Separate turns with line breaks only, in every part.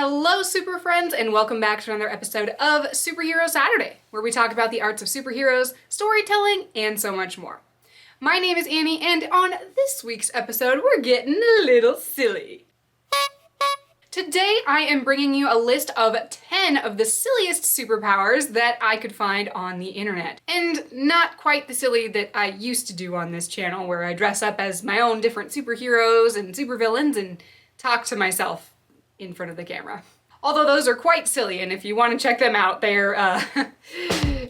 Hello, super friends, and welcome back to another episode of Superhero Saturday, where we talk about the arts of superheroes, storytelling, and so much more. My name is Annie, and on this week's episode, we're getting a little silly. Today, I am bringing you a list of 10 of the silliest superpowers that I could find on the internet. And not quite the silly that I used to do on this channel, where I dress up as my own different superheroes and supervillains and talk to myself in front of the camera. Although those are quite silly, and if you want to check them out, they're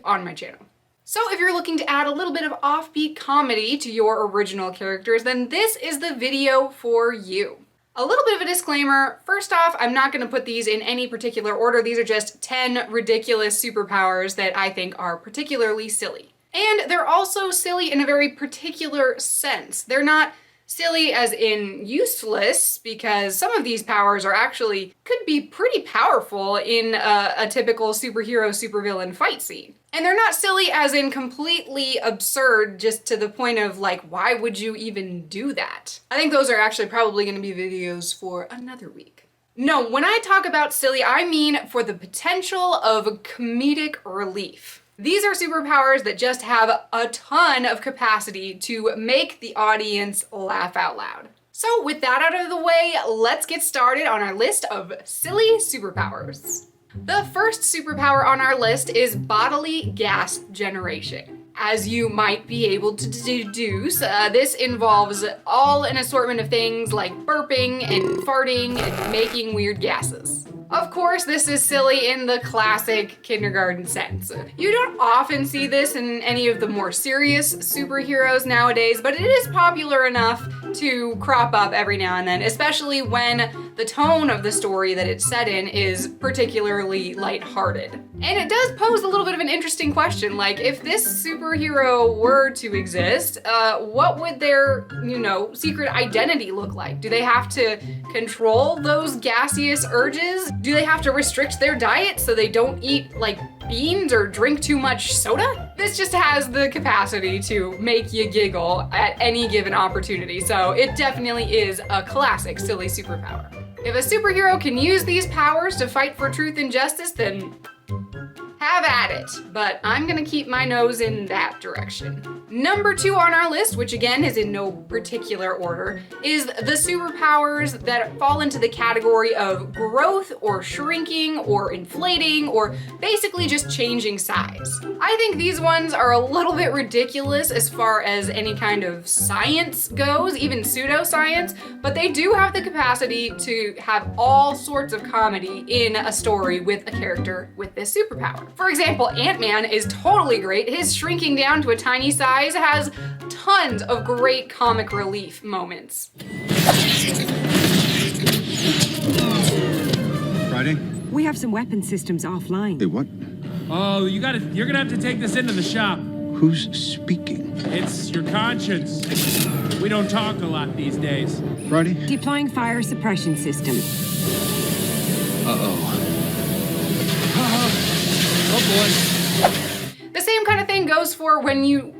on my channel. So if you're looking to add a little bit of offbeat comedy to your original characters, then this is the video for you. A little bit of a disclaimer. First off, I'm not going to put these in any particular order. These are just 10 ridiculous superpowers that I think are particularly silly. And they're also silly in a very particular sense. They're not silly as in useless, because some of these powers are actually could be pretty powerful in a typical superhero-supervillain fight scene. And they're not silly as in completely absurd, just to the point of like, why would you even do that? I think those are actually probably going to be videos for another week. No, when I talk about silly, I mean for the potential of comedic relief. These are superpowers that just have a ton of capacity to make the audience laugh out loud. So with that out of the way, let's get started on our list of silly superpowers. The first superpower on our list is bodily gas generation. As you might be able to deduce, this involves all an assortment of things like burping and farting and making weird gases. Of course, this is silly in the classic kindergarten sense. You don't often see this in any of the more serious superheroes nowadays, but it is popular enough to crop up every now and then, especially when the tone of the story that it's set in is particularly lighthearted. And it does pose a little bit of an interesting question, like if this superhero were to exist, what would their, secret identity look like? Do they have to control those gaseous urges? Do they have to restrict their diet so they don't eat like beans or drink too much soda? This just has the capacity to make you giggle at any given opportunity, so it definitely is a classic silly superpower. If a superhero can use these powers to fight for truth and justice, then have at it, but I'm gonna keep my nose in that direction. Number 2 on our list, which again is in no particular order, is the superpowers that fall into the category of growth or shrinking or inflating or basically just changing size. I think these ones are a little bit ridiculous as far as any kind of science goes, even pseudoscience, but they do have the capacity to have all sorts of comedy in a story with a character with this superpower. For example, Ant-Man is totally great. His shrinking down to a tiny size has tons of great comic relief moments.
Friday?
We have some weapon systems offline.
Hey, what?
Oh, you're gonna have to take this into the shop.
Who's speaking?
It's your conscience. We don't talk a lot these days.
Friday?
Deploying fire suppression system.
Uh-oh.
Oh boy.
The same kind of thing goes for when you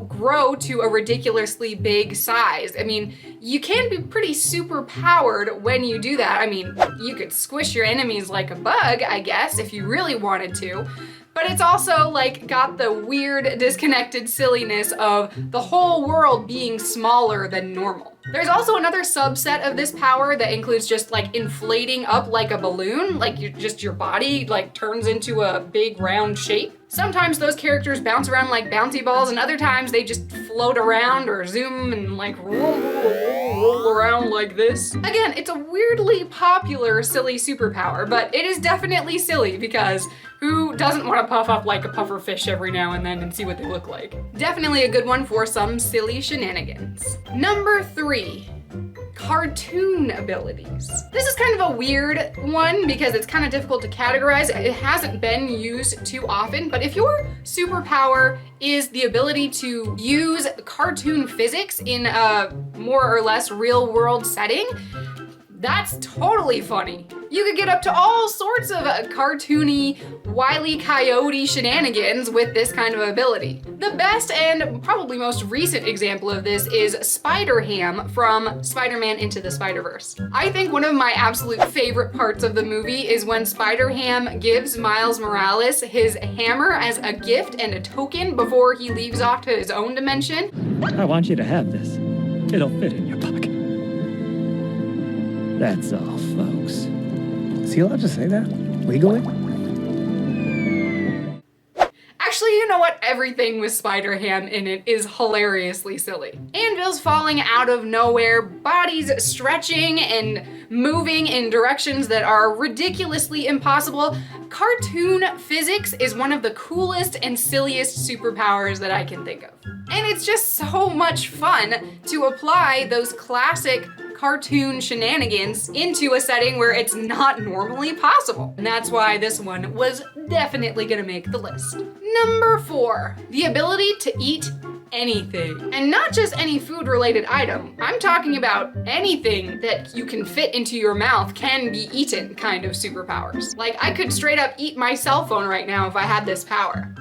grow to a ridiculously big size. I mean, you can be pretty super powered when you do that. I mean, you could squish your enemies like a bug, I guess, if you really wanted to. But it's also like got the weird disconnected silliness of the whole world being smaller than normal. There's also another subset of this power that includes just like inflating up like a balloon, like your body like turns into a big round shape. Sometimes those characters bounce around like bouncy balls, and other times they just float around or zoom and like roll around like this. Again, it's a weirdly popular silly superpower, but it is definitely silly because who doesn't want to puff up like a puffer fish every now and then and see what they look like? Definitely a good one for some silly shenanigans. Number 3. Cartoon abilities. This is kind of a weird one because it's kind of difficult to categorize. It hasn't been used too often, but if your superpower is the ability to use cartoon physics in a more or less real world setting, That's totally funny. You could get up to all sorts of cartoony, Wile E. Coyote shenanigans with this kind of ability. The best and probably most recent example of this is Spider-Ham from Spider-Man Into the Spider-Verse. I think one of my absolute favorite parts of the movie is when Spider-Ham gives Miles Morales his hammer as a gift and a token before he leaves off to his own dimension.
I want you to have this. It'll fit in your pocket. That's all, folks.
Is he allowed to say that? Legally?
Actually, you know what? Everything with Spider-Ham in it is hilariously silly. Anvils falling out of nowhere, bodies stretching and moving in directions that are ridiculously impossible. Cartoon physics is one of the coolest and silliest superpowers that I can think of. And it's just so much fun to apply those classic cartoon shenanigans into a setting where it's not normally possible. And that's why this one was definitely gonna make the list. Number 4, the ability to eat anything. And not just any food-related item. I'm talking about anything that you can fit into your mouth can be eaten kind of superpowers. Like, I could straight up eat my cell phone right now if I had this power.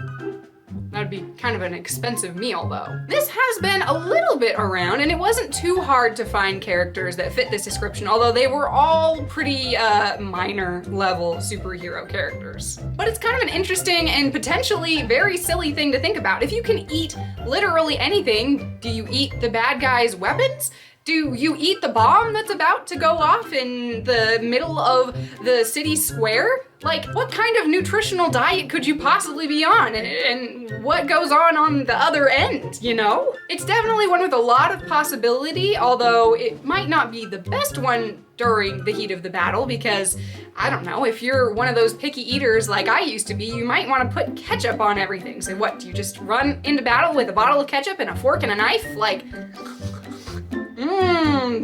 That'd be kind of an expensive meal though. This has been a little bit around and it wasn't too hard to find characters that fit this description, although they were all pretty minor level superhero characters. But it's kind of an interesting and potentially very silly thing to think about. If you can eat literally anything, do you eat the bad guy's weapons? Do you eat the bomb that's about to go off in the middle of the city square? Like, what kind of nutritional diet could you possibly be on? And what goes on the other end, you know? It's definitely one with a lot of possibility, although it might not be the best one during the heat of the battle because, I don't know, if you're one of those picky eaters like I used to be, you might want to put ketchup on everything. So what, do you just run into battle with a bottle of ketchup and a fork and a knife? Like,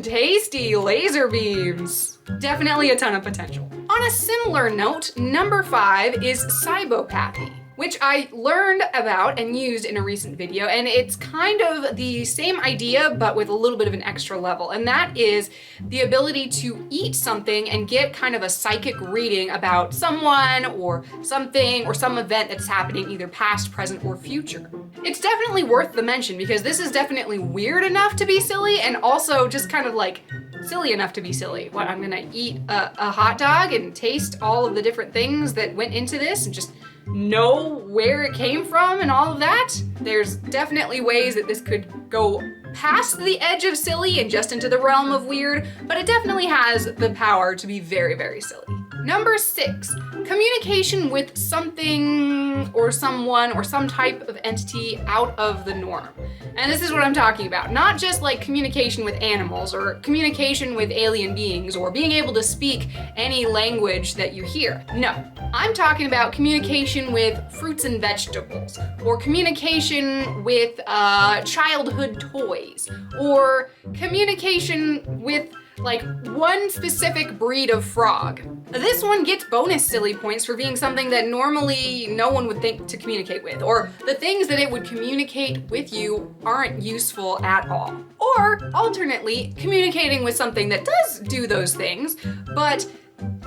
tasty laser beams. Definitely a ton of potential. On a similar note, number 5 is cybopathy, which I learned about and used in a recent video, and it's kind of the same idea but with a little bit of an extra level, and that is the ability to eat something and get kind of a psychic reading about someone or something or some event that's happening either past, present, or future. It's definitely worth the mention because this is definitely weird enough to be silly and also just kind of like silly enough to be silly. What, I'm gonna eat a hot dog and taste all of the different things that went into this and just know where it came from and all of that? There's definitely ways that this could go past the edge of silly and just into the realm of weird, but it definitely has the power to be very, very silly. Number 6, communication with something or someone or some type of entity out of the norm. And this is what I'm talking about. Not just like communication with animals or communication with alien beings or being able to speak any language that you hear. No, I'm talking about communication with fruits and vegetables or communication with childhood toys or communication with like one specific breed of frog. This one gets bonus silly points for being something that normally no one would think to communicate with, or the things that it would communicate with you aren't useful at all. Or alternately, communicating with something that does do those things, but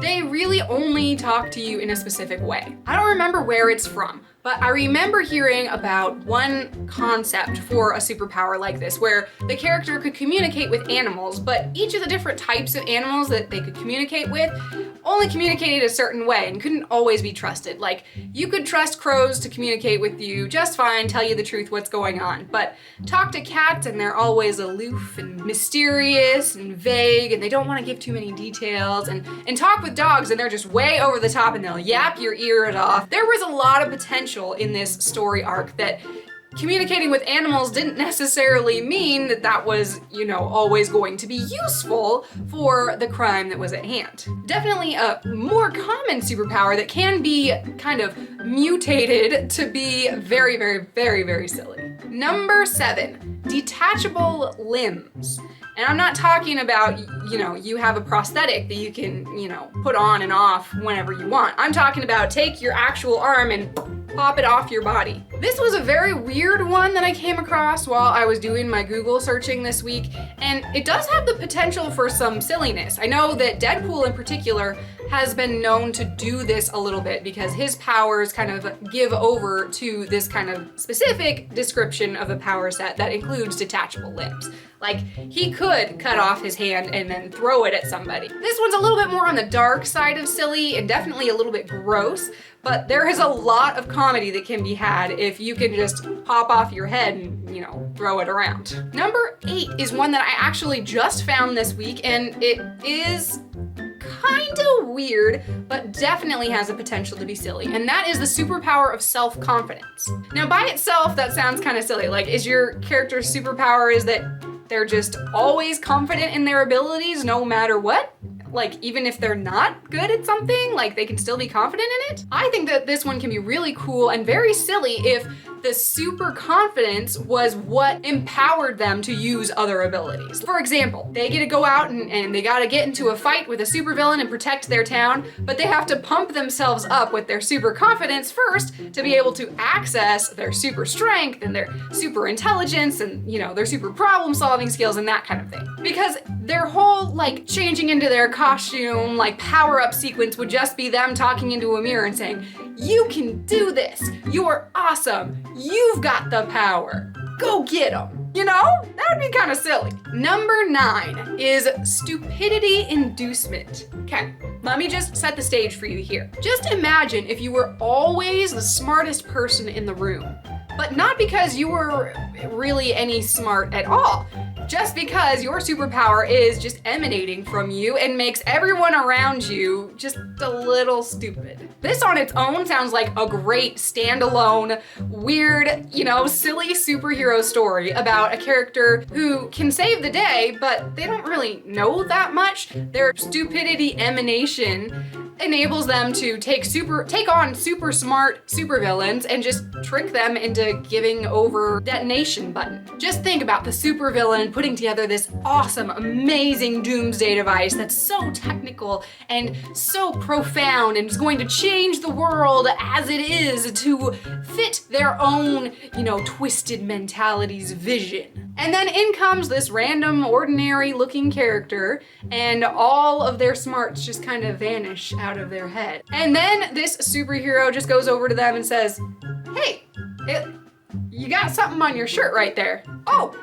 they really only talk to you in a specific way. I don't remember where it's from, but I remember hearing about one concept for a superpower like this, where the character could communicate with animals, but each of the different types of animals that they could communicate with only communicated a certain way and couldn't always be trusted. Like, you could trust crows to communicate with you just fine, tell you the truth, what's going on, but talk to cats and they're always aloof and mysterious and vague and they don't want to give too many details, and talk with dogs and they're just way over the top and they'll yap your ear off. There was a lot of potential in this story arc that communicating with animals didn't necessarily mean that that was, you know, always going to be useful for the crime that was at hand. Definitely a more common superpower that can be kind of mutated to be very, very, very, very silly. Number 7, detachable limbs. And I'm not talking about, you know, you have a prosthetic that you can, you know, put on and off whenever you want. I'm talking about take your actual arm and pop it off your body. This was a very weird one that I came across while I was doing my Google searching this week, and it does have the potential for some silliness. I know that Deadpool in particular has been known to do this a little bit because his powers kind of give over to this kind of specific description of a power set that includes detachable limbs. Like, he could cut off his hand and then throw it at somebody. This one's a little bit more on the dark side of silly and definitely a little bit gross, but there is a lot of comedy that can be had if you can just pop off your head and, you know, throw it around. Number 8 is one that I actually just found this week, and it is kinda weird, but definitely has the potential to be silly, and that is the superpower of self-confidence. Now, by itself, that sounds kind of silly. Like, is your character's superpower is that they're just always confident in their abilities no matter what? Like, even if they're not good at something, like, they can still be confident in it? I think that this one can be really cool and very silly if the super confidence was what empowered them to use other abilities. For example, they get to go out and they gotta get into a fight with a supervillain and protect their town, but they have to pump themselves up with their super confidence first to be able to access their super strength and their super intelligence and, you know, their super problem solving skills and that kind of thing. Because their whole, like, changing into their costume, like, power up sequence would just be them talking into a mirror and saying, "You can do this, you're awesome, you've got the power, go get them." You know, that would be kind of silly. Number 9 is stupidity inducement. Okay, let me just set the stage for you here. Just imagine if you were always the smartest person in the room, but not because you were really any smart at all, just because your superpower is just emanating from you and makes everyone around you just a little stupid. This on its own sounds like a great standalone, weird, you know, silly superhero story about a character who can save the day, but they don't really know that much. Their stupidity emanation enables them to take on super smart supervillains and just trick them into giving over detonation button. Just think about the supervillain putting together this awesome, amazing doomsday device that's so technical and so profound and is going to change the world as it is to fit their own, you know, twisted mentality's vision. And then in comes this random, ordinary looking character, and all of their smarts just kind of vanish out of their head. And then this superhero just goes over to them and says, "Hey, you got something on your shirt right there. Oh,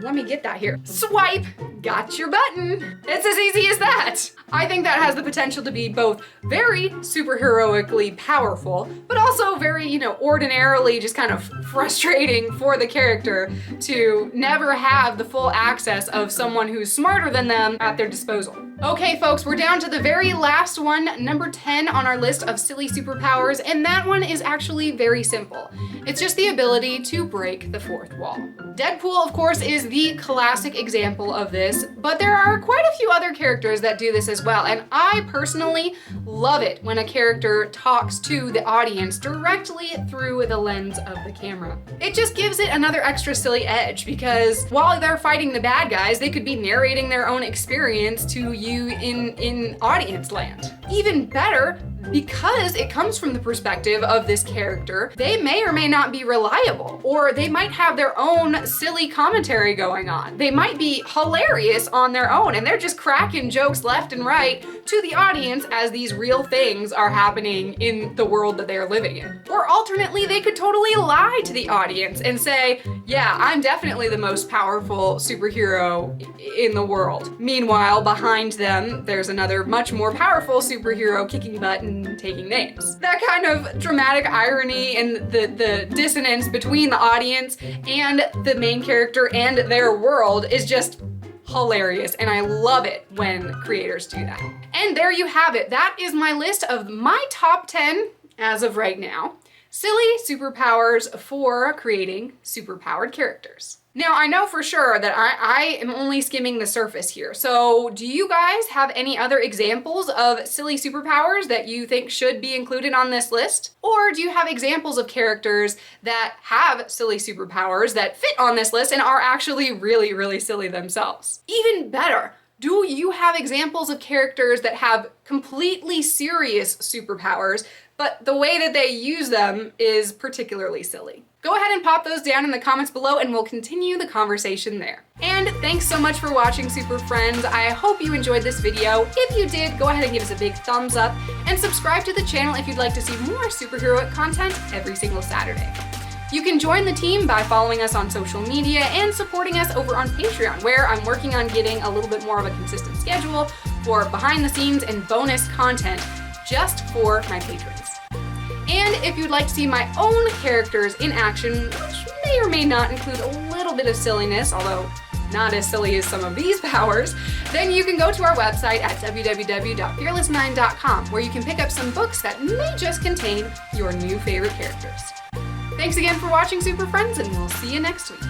let me get that here. Swipe, got your button." It's as easy as that. I think that has the potential to be both very superheroically powerful, but also very, you know, ordinarily just kind of frustrating for the character to never have the full access of someone who's smarter than them at their disposal. Okay, folks, we're down to the very last one, number 10 on our list of silly superpowers, and that one is actually very simple. It's just the ability to break the fourth wall. Deadpool, of course, is the classic example of this, but there are quite a few other characters that do this as well, and I personally love it when a character talks to the audience directly through the lens of the camera. It just gives it another extra silly edge, because while they're fighting the bad guys, they could be narrating their own experience to you in audience land. Even better, because it comes from the perspective of this character, they may or may not be reliable, or they might have their own silly commentary going on. They might be hilarious on their own, and they're just cracking jokes left and right to the audience as these real things are happening in the world that they're living in. Or alternately, they could totally lie to the audience and say, "Yeah, I'm definitely the most powerful superhero in the world." Meanwhile, behind them, there's another much more powerful superhero kicking butt and taking names. That kind of dramatic irony and the dissonance between the audience and the main character and their world is just hilarious, and I love it when creators do that. And there you have it. That is my list of my top 10, as of right now, silly superpowers for creating superpowered characters. Now, I know for sure that I am only skimming the surface here, so do you guys have any other examples of silly superpowers that you think should be included on this list? Or do you have examples of characters that have silly superpowers that fit on this list and are actually really, really silly themselves? Even better, do you have examples of characters that have completely serious superpowers but the way that they use them is particularly silly. Go ahead and pop those down in the comments below and we'll continue the conversation there. And thanks so much for watching, Super Friends. I hope you enjoyed this video. If you did, go ahead and give us a big thumbs up and subscribe to the channel if you'd like to see more superheroic content every single Saturday. You can join the team by following us on social media and supporting us over on Patreon, where I'm working on getting a little bit more of a consistent schedule for behind the scenes and bonus content just for my patrons. And if you'd like to see my own characters in action, which may or may not include a little bit of silliness, although not as silly as some of these powers, then you can go to our website at www.fearless9.com, where you can pick up some books that may just contain your new favorite characters. Thanks again for watching, Super Friends, and we'll see you next week.